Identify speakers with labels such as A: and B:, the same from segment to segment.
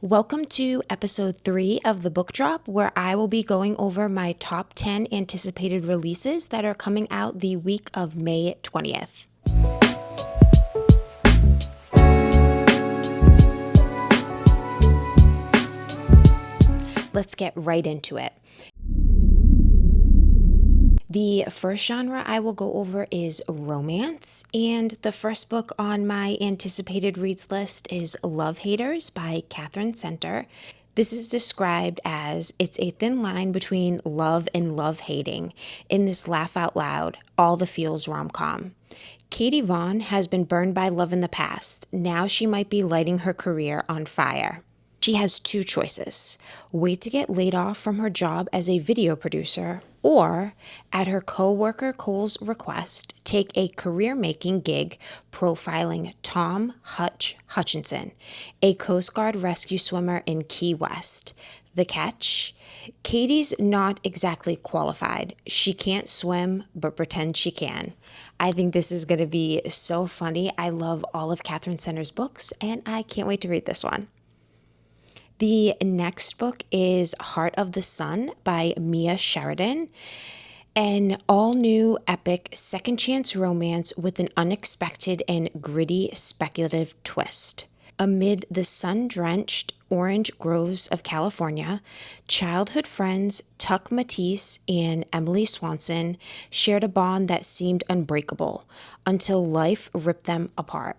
A: Welcome to episode 3 of the book drop, where I will be going over my top 10 anticipated releases that are coming out the week of May 20th. Let's get right into it. The first genre I will go over is romance, and the first book on my anticipated reads list is Love Haters by Catherine Center. This is described as it's a thin line between love and love hating in this laugh out loud, all the feels rom-com. Katie Vaughn has been burned by love in the past. Now she might be lighting her career on fire. She has two choices: wait to get laid off from her job as a video producer, or, at her co-worker Cole's request, take a career-making gig profiling Tom Hutchinson, a Coast Guard rescue swimmer in Key West. The catch? Katie's not exactly qualified. She can't swim, but pretends she can. I think this is going to be so funny. I love all of Catherine Center's books, and I can't wait to read this one. The next book is Heart of the Sun by Mia Sheridan, an all-new epic second chance romance with an unexpected and gritty speculative twist. Amid the sun-drenched orange groves of California, childhood friends Tuck Matisse and Emily Swanson shared a bond that seemed unbreakable until life ripped them apart.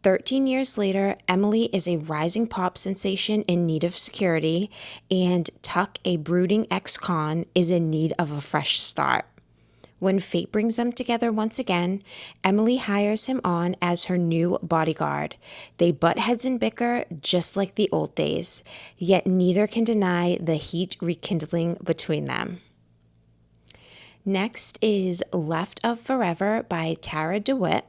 A: 13 years later, Emily is a rising pop sensation in need of security, and Tuck, a brooding ex-con, is in need of a fresh start. When fate brings them together once again, Emily hires him on as her new bodyguard. They butt heads and bicker just like the old days, yet neither can deny the heat rekindling between them. Next is Left of Forever by Tara DeWitt,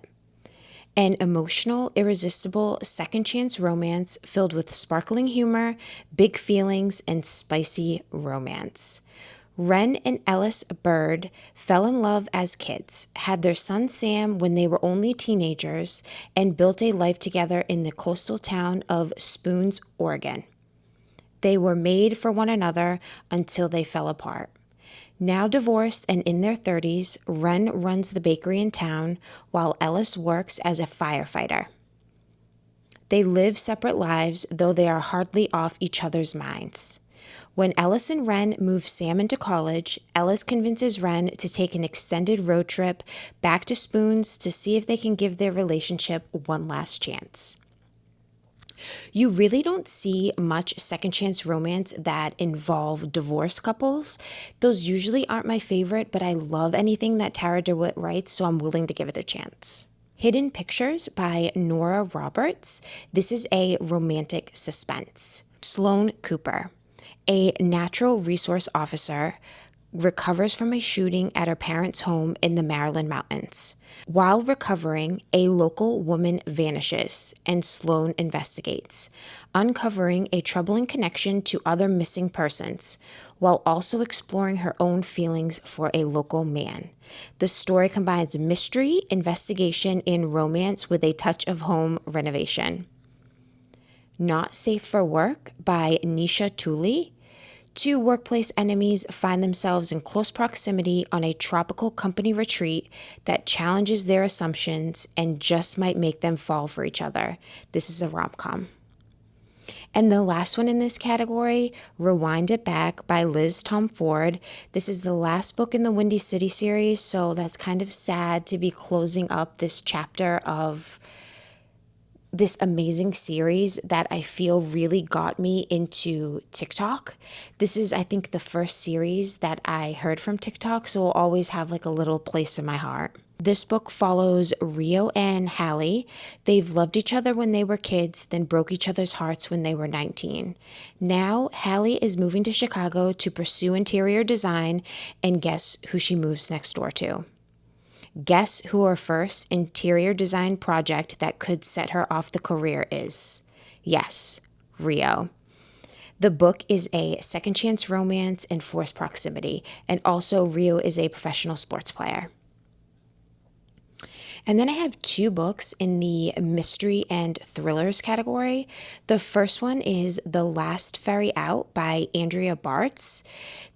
A: an emotional, irresistible second chance romance filled with sparkling humor, big feelings, and spicy romance. Ren and Ellis Bird fell in love as kids, had their son Sam when they were only teenagers, and built a life together in the coastal town of Spoons, Oregon. They were made for one another until they fell apart. Now divorced and in their 30s, Ren runs the bakery in town while Ellis works as a firefighter. They live separate lives, though they are hardly off each other's minds. When Ellis and Ren move Sam into college, Ellis convinces Ren to take an extended road trip back to Spoons to see if they can give their relationship one last chance. You really don't see much second chance romance that involve divorced couples. Those usually aren't my favorite, but I love anything that Tara DeWitt writes, so I'm willing to give it a chance. Hidden Pictures by Nora Roberts. This is a romantic suspense. Sloane Cooper, a natural resource officer, recovers from a shooting at her parents' home in the Maryland mountains. While recovering, a local woman vanishes, and Sloane investigates, uncovering a troubling connection to other missing persons, while also exploring her own feelings for a local man. The story combines mystery, investigation, and romance with a touch of home renovation. Not Safe for Work by Nisha Tooley. Two workplace enemies find themselves in close proximity on a tropical company retreat that challenges their assumptions and just might make them fall for each other. This is a rom-com. And the last one in this category, Rewind It Back by Liz Tom Ford. This is the last book in the Windy City series, so that's kind of sad to be closing up this chapter of this amazing series that I feel really got me into TikTok. This is, I think, the first series that I heard from TikTok, so will always have like a little place in my heart. This book follows Rio and Hallie. They've loved each other when they were kids, then broke each other's hearts when they were 19. Now, Hallie is moving to Chicago to pursue interior design, and guess who she moves next door to? Guess who her first interior design project that could set her off the career is? Yes, Rio. The book is a second chance romance and forced proximity, and also Rio is a professional sports player. And then I have two books in the mystery and thrillers category. The first one is The Last Ferry Out by Andrea Bartz.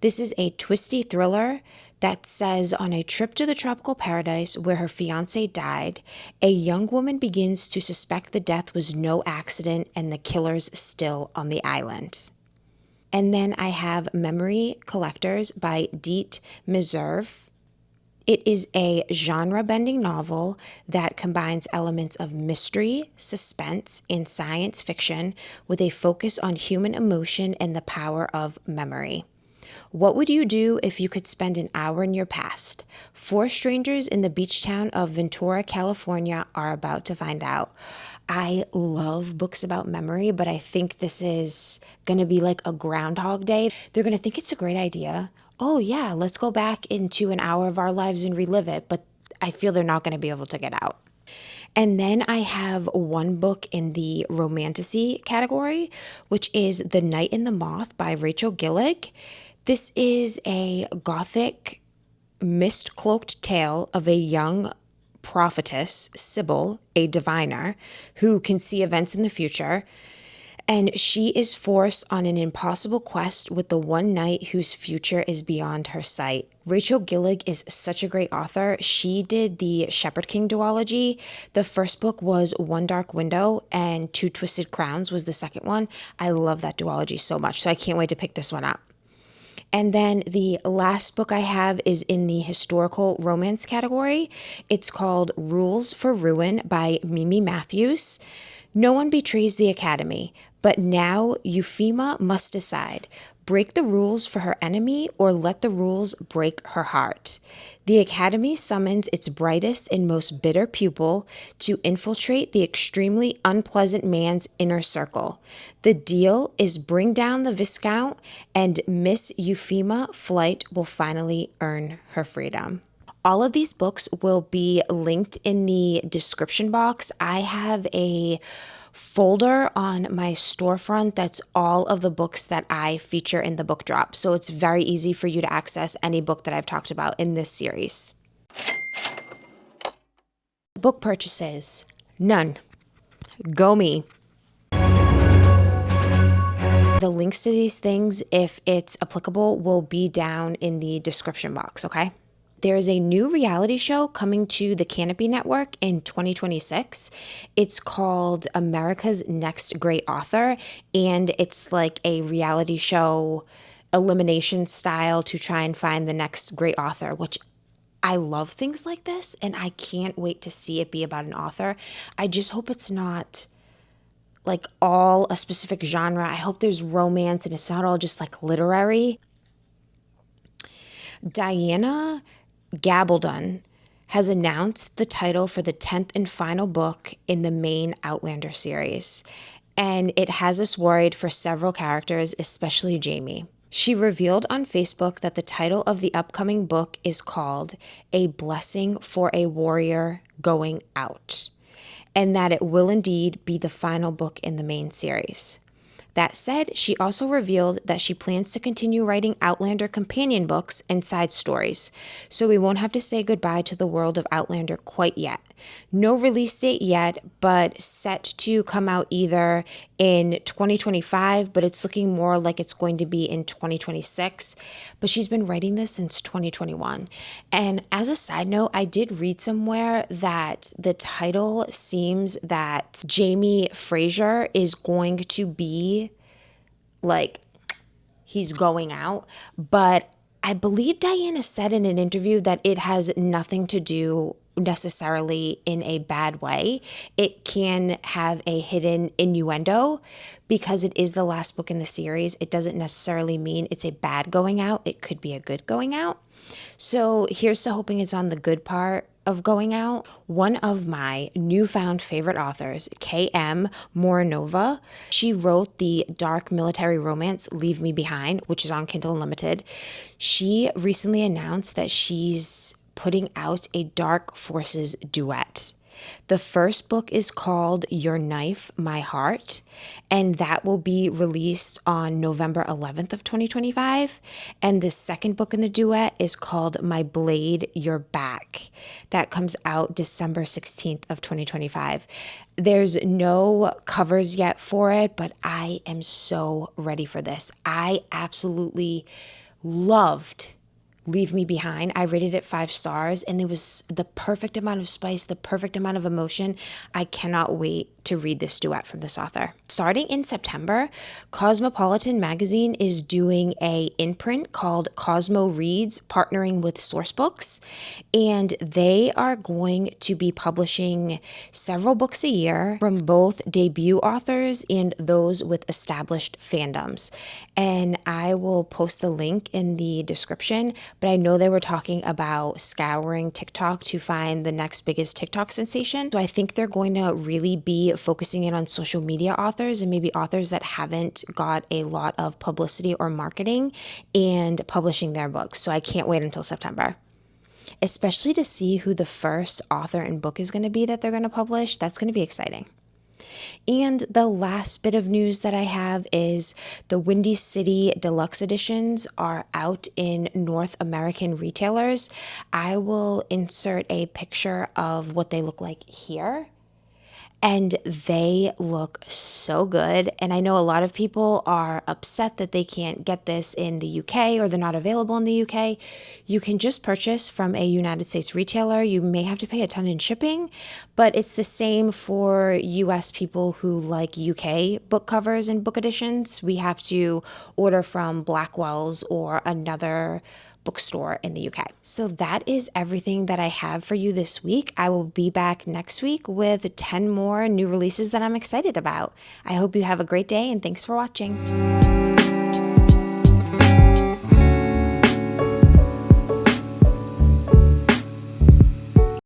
A: This is a twisty thriller that says on a trip to the tropical paradise where her fiance died, a young woman begins to suspect the death was no accident and the killer's still on the island. And then I have Memory Collectors by Deet Meserve. It is a genre-bending novel that combines elements of mystery, suspense, and science fiction with a focus on human emotion and the power of memory. What would you do if you could spend an hour in your past? Four strangers in the beach town of Ventura, California are about to find out. I love books about memory, but I think this is going to be like a Groundhog Day. They're going to think it's a great idea. Oh yeah, let's go back into an hour of our lives and relive it, but I feel they're not going to be able to get out. And then I have one book in the romantasy category, which is The Night and the Moth by Rachel Gillig. This is a gothic, mist-cloaked tale of a young prophetess, Sybil, a diviner, who can see events in the future. And she is forced on an impossible quest with the one knight whose future is beyond her sight. Rachel Gillig is such a great author. She did the Shepherd King duology. The first book was One Dark Window, and Two Twisted Crowns was the second one. I love that duology so much, so I can't wait to pick this one up. And then the last book I have is in the historical romance category. It's called Rules for Ruin by Mimi Matthews. No one betrays the academy, but now Euphemia must decide. Break the rules for her enemy or let the rules break her heart. The academy summons its brightest and most bitter pupil to infiltrate the extremely unpleasant man's inner circle. The deal is bring down the Viscount and Miss Euphemia Flight will finally earn her freedom. All of these books will be linked in the description box. I have a folder on my storefront that's all of the books that I feature in the book drop. So it's very easy for you to access any book that I've talked about in this series. Book purchases. None. Go me. The links to these things, if it's applicable, will be down in the description box, okay? There is a new reality show coming to the Canopy Network in 2026. It's called America's Next Great Author, and it's like a reality show elimination style to try and find the next great author, which I love things like this, and I can't wait to see it be about an author. I just hope it's not like all a specific genre. I hope there's romance and it's not all just like literary. Diana Gabaldon has announced the title for the 10th and final book in the main Outlander series, and it has us worried for several characters, especially Jamie. She revealed on Facebook that the title of the upcoming book is called A Blessing for a Warrior Going Out, and that it will indeed be the final book in the main series. That said, she also revealed that she plans to continue writing Outlander companion books and side stories, so we won't have to say goodbye to the world of Outlander quite yet. No release date yet, but set to come out either in 2025, but it's looking more like it's going to be in 2026. But she's been writing this since 2021. And as a side note, I did read somewhere that the title seems that Jamie Fraser is going to be like, he's going out, but I believe Diana said in an interview that it has nothing to do necessarily in a bad way. It can have a hidden innuendo because it is the last book in the series. It doesn't necessarily mean it's a bad going out. It could be a good going out. So here's to hoping it's on the good part of going out. One of my newfound favorite authors, K.M. Morinova, she wrote the dark military romance Leave Me Behind, which is on Kindle Unlimited. She recently announced that she's putting out a Dark Forces duet. The first book is called Your Knife, My Heart, and that will be released on November 11th of 2025. And the second book in the duet is called My Blade, Your Back. That comes out December 16th of 2025. There's no covers yet for it, but I am so ready for this. I absolutely loved Leave Me Behind. I rated it 5 stars, and there was the perfect amount of spice, the perfect amount of emotion. I cannot wait to read this duet from this author. Starting in September, Cosmopolitan magazine is doing a imprint called Cosmo Reads, partnering with Sourcebooks, and they are going to be publishing several books a year from both debut authors and those with established fandoms. And I will post the link in the description, but I know they were talking about scouring TikTok to find the next biggest TikTok sensation. So I think they're going to really be focusing in on social media authors and maybe authors that haven't got a lot of publicity or marketing and publishing their books. So I can't wait until September, especially to see who the first author and book is going to be that they're going to publish. That's going to be exciting. And the last bit of news that I have is the Windy City Deluxe editions are out in North American retailers. I will insert a picture of what they look like here. And they look so good. And I know a lot of people are upset that they can't get this in the UK or they're not available in the UK. You can just purchase from a United States retailer. You may have to pay a ton in shipping, but it's the same for US people who like UK book covers and book editions. We have to order from Blackwell's or another bookstore in the UK. So that is everything that I have for you this week. I will be back next week with 10 more new releases that I'm excited about. I hope you have a great day and thanks for watching.